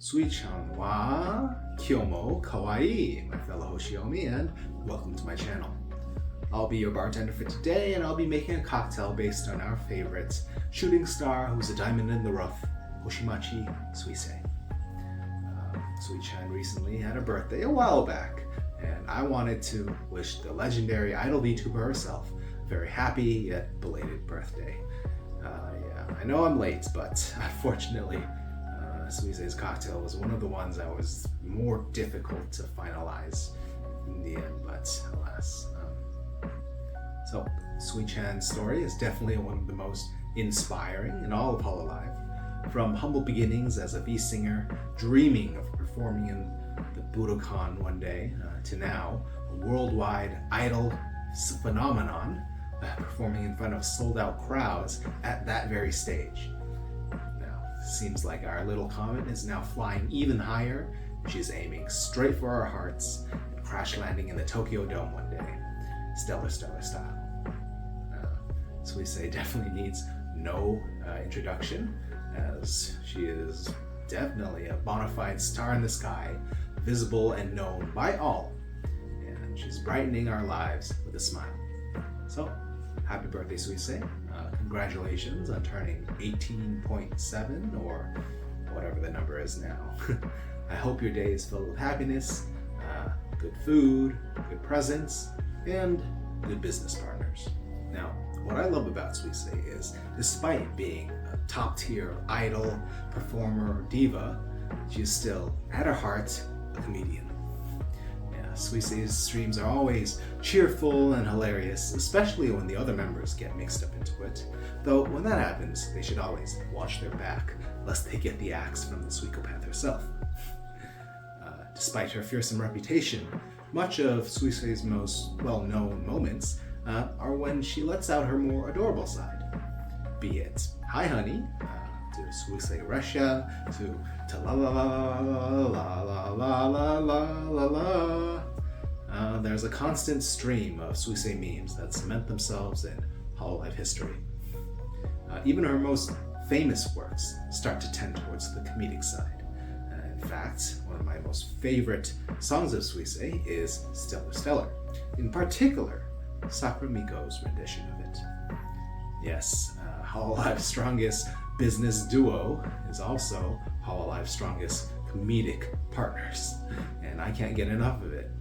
Suichan wa kyomo kawaii, my fellow Hoshiomi, and welcome to my channel. I'll be your bartender for today, and I'll be making a cocktail based on our favorite shooting star who's a diamond in the rough, Hoshimachi Suisei. Suichan recently had a birthday a while back, and I wanted to wish the legendary idol Vtuber herself a very happy yet belated birthday. Yeah, I know I'm late, but unfortunately, Suisei's cocktail was one of the ones that was more difficult to finalize in the end, but alas. So Suichan's story is definitely one of the most inspiring in all of HoloLive. From humble beginnings as a V singer, dreaming of performing in the Budokan one day, to now a worldwide idol phenomenon, performing in front of sold-out crowds at that very stage. Seems like our little comet is now flying even higher. She's aiming straight for our hearts and crash landing in the Tokyo Dome one day. Stellar style. Suisei definitely needs no introduction, as she is definitely a bona fide star in the sky, visible and known by all. And she's brightening our lives with a smile. So, happy birthday, Suisei. Congratulations on turning 18.7 or whatever the number is now. I hope your day is filled with happiness, good food, good presents, and good business partners. Now, what I love about Suisei is, despite being a top-tier idol, performer, diva, she is still, at her heart, a comedian. Suisei's streams are always cheerful and hilarious, especially when the other members get mixed up into it. Though when that happens, they should always watch their back, lest they get the axe from the Suikopath herself. Despite her fearsome reputation, much of Suisei's most well-known moments are when she lets out her more adorable side. Be it "Hi honey," to Suisei Russia, to la la la la la la la la la la. There's a constant stream of Suisei memes that cement themselves in HoloLive history. Even her most famous works start to tend towards the comedic side. In fact, one of my most favorite songs of Suisei is Stellar. In particular, Sakura Miko's rendition of it. Yes, HoloLive's strongest business duo is also HoloLive's strongest comedic partners, and I can't get enough of it.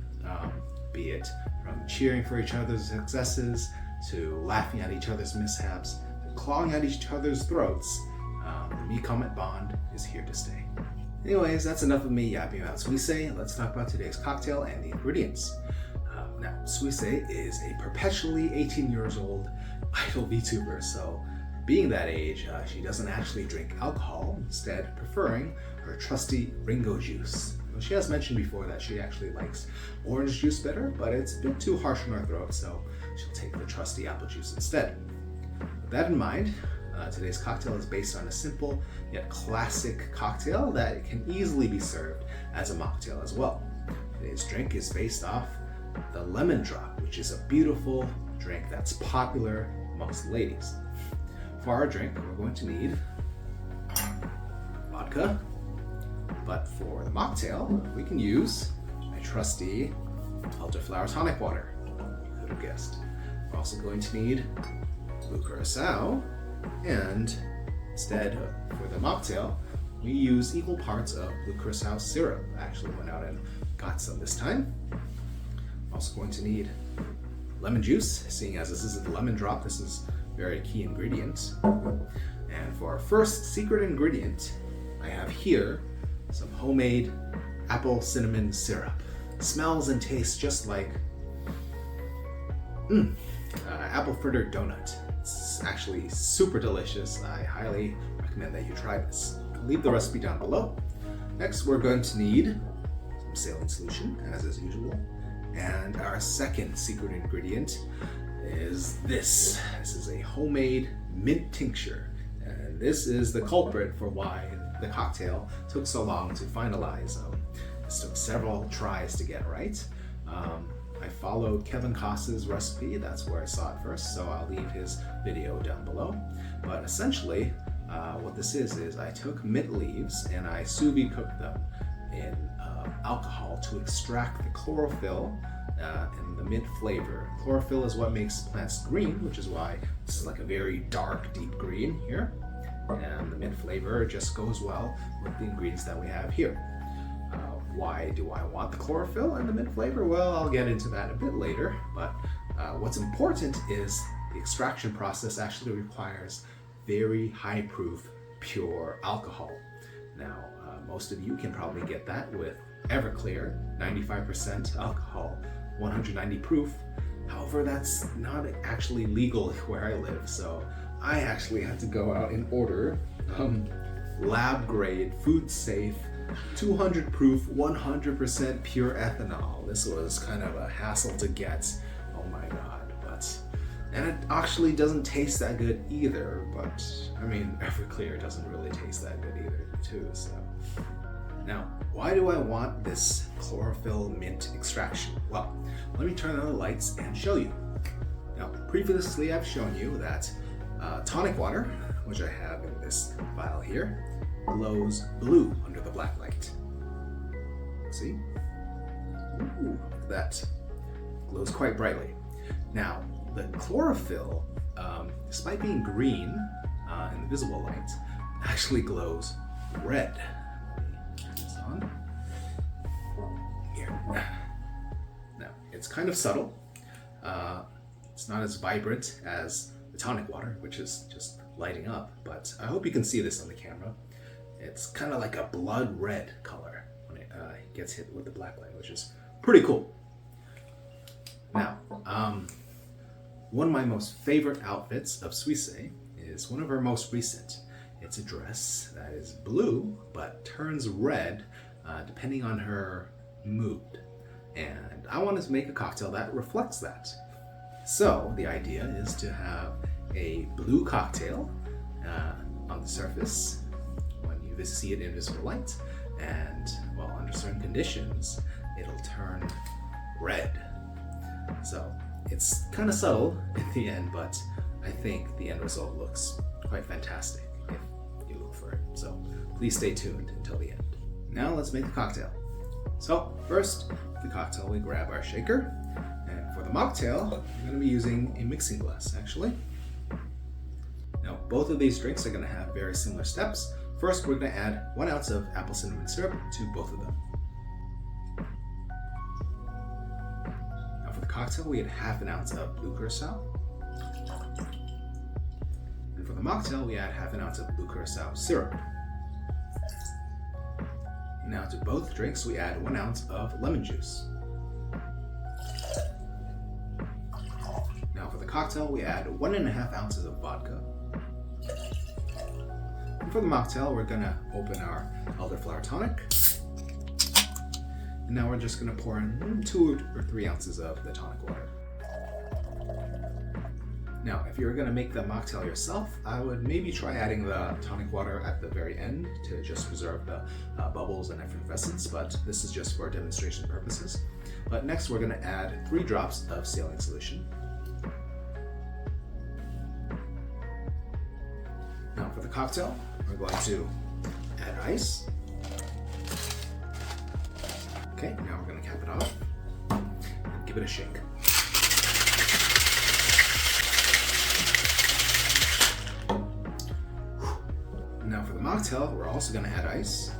Be it from cheering for each other's successes, to laughing at each other's mishaps, to clawing at each other's throats, the me-comment bond is here to stay. Anyways, that's enough of me yapping about Suisei. Let's talk about today's cocktail and the ingredients. Now, Suisei is a perpetually 18 years old idol VTuber, so being that age, she doesn't actually drink alcohol, instead preferring her trusty Ringo juice. She has mentioned before that she actually likes orange juice better, but it's a bit too harsh on her throat, so she'll take the trusty apple juice instead. With that in mind, today's cocktail is based on a simple yet classic cocktail that can easily be served as a mocktail as well. Today's drink is based off the Lemondrop, which is a beautiful drink that's popular amongst ladies. For our drink, we're going to need vodka, but for the mocktail, we can use my trusty elderflower tonic water. You could have guessed. We're also going to need blue curacao, and instead, for the mocktail, we use equal parts of blue curacao syrup. I actually went out and got some this time. I'm also going to need lemon juice, seeing as this is the Lemondrop, this is a very key ingredient. And for our first secret ingredient, I have here some homemade apple cinnamon syrup. It smells and tastes just like apple fritter donut. It's actually super delicious. I highly recommend that you try this. I'll leave the recipe down below. Next, we're going to need some saline solution, as is usual. And our second secret ingredient is this. This is a homemade mint tincture. And this is the culprit for why the cocktail took so long to finalize. This took several tries to get right. I followed Kevin Cost's recipe, that's where I saw it first, so I'll leave his video down below. But essentially, What this is I took mint leaves and I sous vide cooked them in alcohol to extract the chlorophyll and the mint flavor. Chlorophyll is what makes plants green, which is why this is like a very dark, deep green here. And the mint flavor just goes well with the ingredients that we have here. Why do I want the chlorophyll and the mint flavor? Well, I'll get into that a bit later, but what's important is the extraction process actually requires very high proof, pure alcohol. Now, most of you can probably get that with Everclear, 95% alcohol, 190 proof. However, that's not actually legal where I live, so I actually had to go out and order lab grade, food safe, 200 proof, 100% pure ethanol. This was kind of a hassle to get. Oh my god. And it actually doesn't taste that good either, but I mean, Everclear doesn't really taste that good either too, so. Now, why do I want this chlorophyll mint extraction? Well, let me turn on the lights and show you. Now, previously I've shown you that tonic water, which I have in this vial here, glows blue under the black light. See? Ooh, that glows quite brightly. Now, the chlorophyll, despite being green in the visible light, actually glows red. Turn this on. Here. Now, it's kind of subtle. It's not as vibrant as the tonic water, which is just lighting up, but I hope you can see this on the camera. It's kind of like a blood red color when it gets hit with the black light, which is pretty cool. Now, one of my most favorite outfits of Suisei is one of her most recent. It's a dress that is blue, but turns red depending on her mood. And I wanted to make a cocktail that reflects that. So the idea is to have a blue cocktail on the surface when you see it in visible light, and well, under certain conditions, it'll turn red. So it's kind of subtle in the end, but I think the end result looks quite fantastic if you look for it. So please stay tuned until the end. Now let's make the cocktail. So first, for the cocktail, we grab our shaker. And for the mocktail, we're going to be using a mixing glass, actually. Now, both of these drinks are going to have very similar steps. First, we're going to add 1 ounce of apple cinnamon syrup to both of them. Now for the cocktail, we add half an ounce of blue curacao. And for the mocktail, we add half an ounce of blue curacao syrup. Now to both drinks, we add 1 ounce of lemon juice. Now for the cocktail, we add 1.5 ounces of vodka. And for the mocktail, we're gonna open our elderflower tonic. And now we're just gonna pour in 2 or 3 ounces of the tonic water. Now, if you're gonna make the mocktail yourself, I would maybe try adding the tonic water at the very end to just preserve the bubbles and effervescence, but this is just for demonstration purposes. But next, we're gonna add 3 drops of saline solution. Now for the cocktail, we're going to add ice. Okay, now we're gonna cap it off and give it a shake. Now for the mocktail, we're also going to add ice.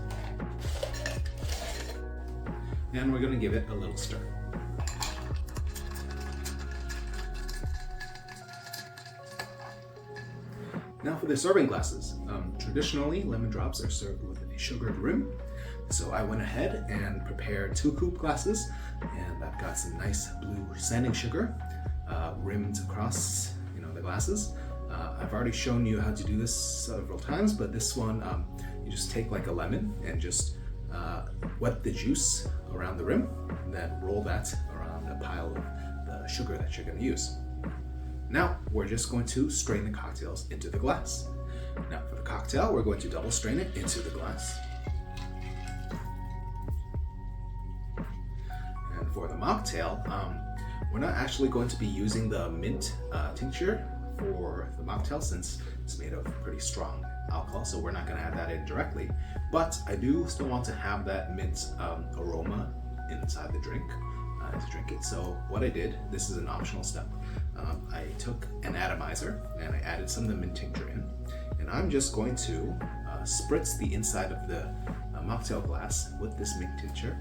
And we're going to give it a little stir. Now for the serving glasses. Traditionally, Lemondrops are served with a sugared rim. So I went ahead and prepared 2 coupe glasses, and I've got some nice blue sanding sugar rimmed across, the glasses. I've already shown you how to do this several times, but this one, you just take like a lemon and just wet the juice around the rim, and then roll that around a pile of the sugar that you're going to use. Now, we're just going to strain the cocktails into the glass. Now, for the cocktail, we're going to double strain it into the glass. And for the mocktail, we're not actually going to be using the mint tincture for the mocktail since it's made of pretty strong alcohol, so we're not going to add that in directly. But I do still want to have that mint aroma inside the drink as you drink it. So what I did, this is an optional step. I took an atomizer and I added some of the mint tincture in, and I'm just going to spritz the inside of the mocktail glass with this mint tincture.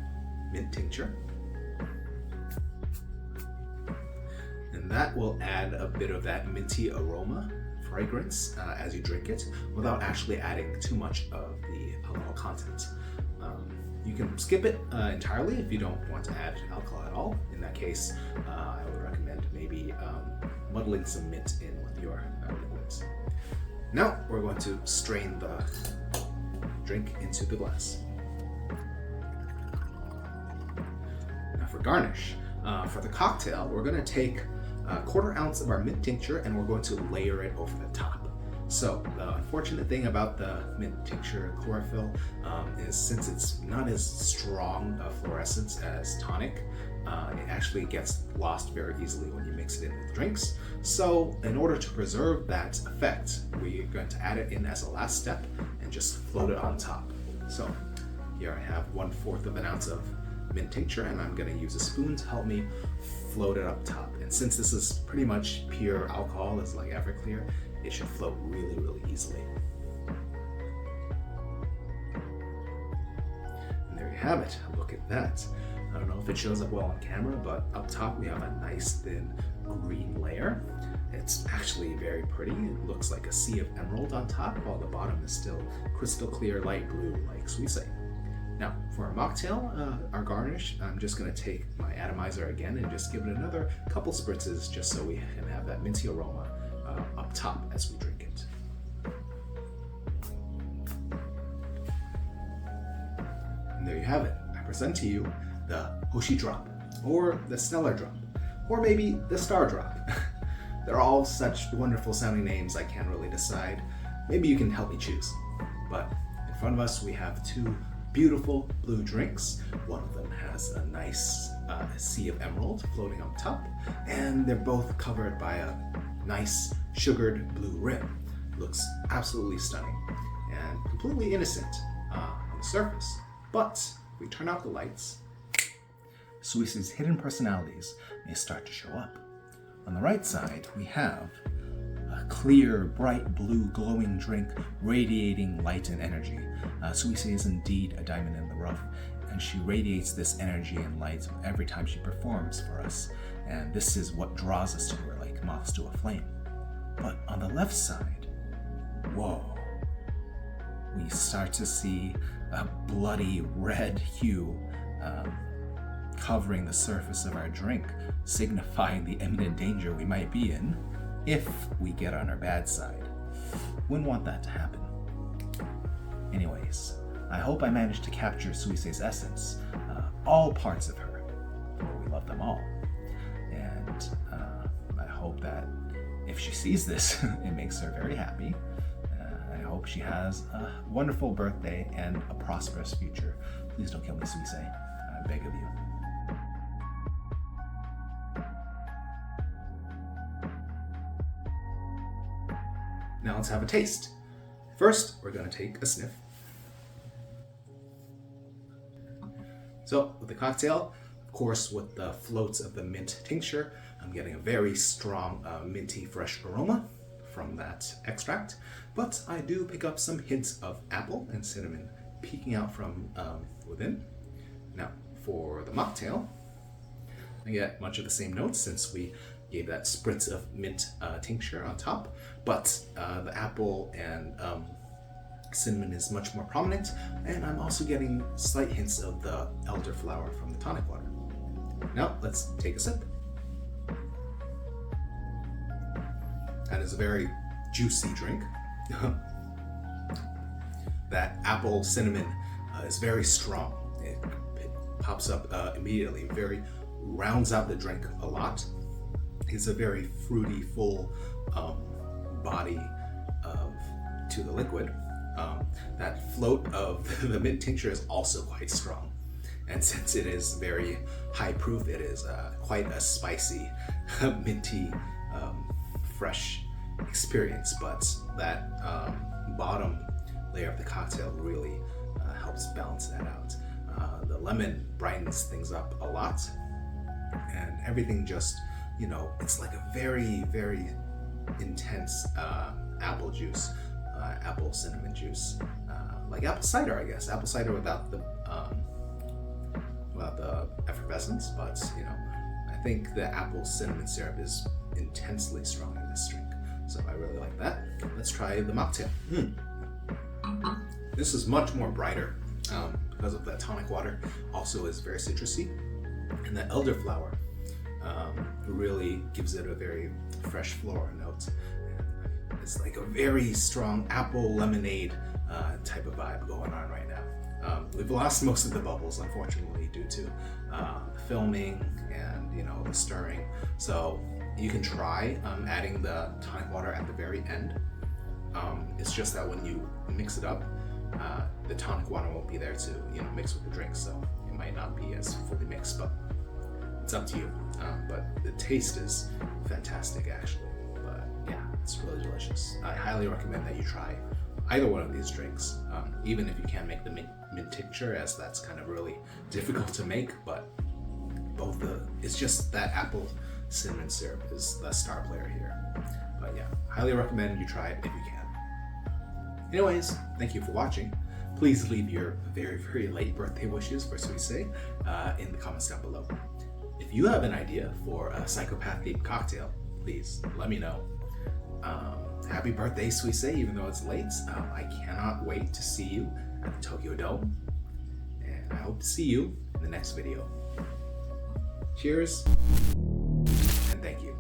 And that will add a bit of that minty aroma, fragrance as you drink it, without actually adding too much of the alcohol content. You can skip it entirely if you don't want to add alcohol at all. In that case, I would recommend maybe muddling some mint in with your liquids. Now we're going to strain the drink into the glass. Now for garnish, for the cocktail, we're going to take a 1/4 ounce of our mint tincture and we're going to layer it over the top. So the unfortunate thing about the mint tincture chlorophyll is since it's not as strong a fluorescence as tonic, it actually gets lost very easily when you mix it in with drinks. So in order to preserve that effect, we're going to add it in as a last step and just float it on top. So here I have 1/4 of an ounce of mint tincture and I'm going to use a spoon to help me float it up top. And since this is pretty much pure alcohol, it's like Everclear, it should float really, really easily. And there you have it. Look at that. I don't know if it shows up well on camera, but up top we have a nice thin green layer. It's actually very pretty. It looks like a sea of emerald on top, while the bottom is still crystal clear light blue like Suisei. Now for our mocktail, our garnish, I'm just going to take my atomizer again and just give it another couple spritzes just so we can have that minty aroma up top as we drink it. And there you have it. I present to you the Hoshi drop, or the stellar drop, or maybe the star drop. They're all such wonderful sounding names I can't really decide. Maybe you can help me choose. But in front of us we have two beautiful blue drinks. One of them has a nice sea of emerald floating on top, and they're both covered by a nice sugared blue rim. Looks absolutely stunning and completely innocent on the surface. But if we turn out the lights, Suisei's hidden personalities may start to show up. On the right side, we have a clear, bright blue glowing drink radiating light and energy. Suisei is indeed a diamond in the rough, and she radiates this energy and light every time she performs for us. And this is what draws us to her like moths to a flame. But on the left side, whoa, we start to see a bloody red hue covering the surface of our drink, signifying the imminent danger we might be in if we get on our bad side. Wouldn't want that to happen. Anyways, I hope I managed to capture Suisei's essence, all parts of her, for we love them all. And I hope that if she sees this, it makes her very happy. I hope she has a wonderful birthday and a prosperous future. Please don't kill me, Suisei. I beg of you. Now let's have a taste. First, we're going to take a sniff. So with the cocktail, of course, with the floats of the mint tincture, I'm getting a very strong minty fresh aroma from that extract, but I do pick up some hints of apple and cinnamon peeking out from within. Now for the mocktail, I get much of the same notes since we gave that spritz of mint tincture on top, but the apple and cinnamon is much more prominent, and I'm also getting slight hints of the elderflower from the tonic water. Now let's take a sip. That is a very juicy drink. That apple cinnamon is very strong. It pops up immediately, very rounds out the drink a lot. It's a very fruity, full body to the liquid. That float of the mint tincture is also quite strong. And since it is very high proof, it is quite a spicy, minty, fresh experience. But that bottom layer of the cocktail really helps balance that out. The lemon brightens things up a lot, and everything just, you know, it's like a very, very intense apple juice, apple cinnamon juice, like apple cider, I guess. Apple cider without the effervescence, but you know, I think the apple cinnamon syrup is intensely strong in this drink, so I really like that. Let's try the mocktail. This is much more brighter because of that tonic water. Also is very citrusy, and the elderflower really gives it a very fresh floral note. It's like a very strong apple lemonade type of vibe going on right now. We've lost most of the bubbles, unfortunately, due to filming and, you know, the stirring. So you can try adding the tonic water at the very end. It's just that when you mix it up, the tonic water won't be there to, you know, mix with the drink, so it might not be as fully mixed, but it's up to you. But the taste is fantastic, actually. But yeah, it's really delicious. I highly recommend that you try either one of these drinks, even if you can't make the mint tincture, as that's kind of really difficult to make. But it's just that apple cinnamon syrup is the star player here. But yeah, highly recommend you try it if you can. Anyways, thank you for watching. Please leave your very, very late birthday wishes for Suisei in the comments down below. If you have an idea for a psychopath-themed cocktail, please let me know. Happy birthday, Suisei, even though it's late. I cannot wait to see you at the Tokyo Dome, and I hope to see you in the next video. Cheers, and thank you.